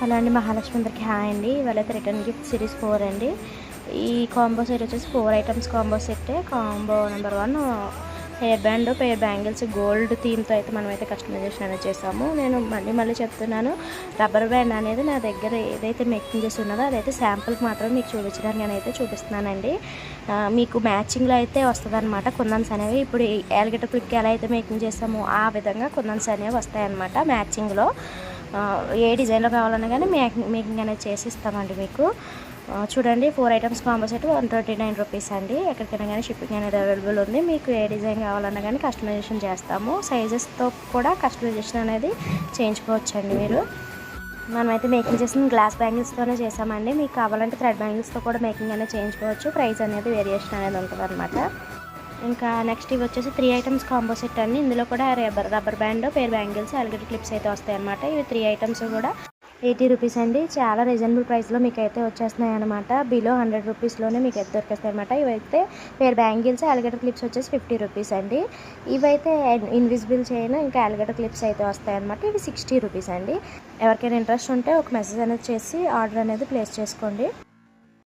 Hello అండి, మహాలక్ష్మి అందరికి hi అండి. ఇవాళైతే రిటర్న్ గిఫ్ట్ సిరీస్ 4 అండి. ఈ కాంబో సెట్ వచ్చేసి 4 items combo set. Combo number 1 hair band, pair bangles gold థీమ్తో అయితే మనమైతే కస్టమైజేషన్ అనేది చేసాము. నేను మళ్ళీ చెప్తున్నాను, రబ్బర్ బ్యాండ్ అనేది నా దగ్గర ఏదైతే మేకింగ్ చేసి ఉన్నదో అదైతే శాంపుల్కి మాత్రం మీకు చూపించడానికి నేనైతే చూపిస్తున్నానండి. మీకు మ్యాచింగ్లో అయితే వస్తుంది అనమాట. కుందన్స్ అనేవి ఇప్పుడు యాలిగేటర్ క్లిప్కి ఎలా అయితే మేకింగ్ చేసామో ఆ విధంగా కుందన్స్ అనేవి వస్తాయన్నమాట మ్యాచింగ్లో. ఏ డిజైన్లో కావాలన్నా కానీ మేకింగ్ అనేది చేసి ఇస్తామండి మీకు. చూడండి, 4 ఐటమ్స్ కాంబో సెట్ 139 రూపీస్ అండి. ఎక్కడికైనా కానీ షిప్పింగ్ అనేది అవైలబుల్ ఉంది. మీకు ఏ డిజైన్ కావాలన్నా కానీ కస్టమైజేషన్ చేస్తాము. సైజెస్తో కూడా కస్టమైజేషన్ అనేది చేయించుకోవచ్చండి మీరు. మనమైతే మేకింగ్ చేసిన గ్లాస్ బ్యాంగిల్స్తోనే చేసామండి. మీకు కావాలంటే థ్రెడ్ బ్యాంగిల్స్తో కూడా మేకింగ్ అనేది చేయించుకోవచ్చు. ప్రైస్ అనేది వేరియేషన్ అనేది ఉంటుంది అనమాట. ఇంకా నెక్స్ట్ ఇవి వచ్చేసి 3 ఐటమ్స్ కాంబో సెట్ అండి. ఇందులో కూడా rubber band, pair bangles, alligator clips అయితే వస్తాయి అనమాట. ఇవి 3 ఐటమ్స్ కూడా 80 రూపీస్ అండి. చాలా రీజనబుల్ ప్రైస్లో మీకు అయితే వచ్చేస్తున్నాయి అనమాట. బిలో 100 రూపీస్లోనే మీకు అయితే దొరికేస్తాయి అనమాట. ఇవైతే పేర్ బ్యాంగిల్స్, అలిగేటర్ క్లిప్స్ వచ్చేసి 50 రూపీస్ అండి. ఇవైతే ఇన్విజిబుల్ చైన్ ఇంకా అలిగేటర్ క్లిప్స్ అయితే వస్తాయి అనమాట. ఇవి 60 రూపీస్ అండి. ఎవరికైనా ఇంట్రెస్ట్ ఉంటే ఒక మెసేజ్ అనేది చేసి ఆర్డర్ అనేది ప్లేస్ చేసుకోండి.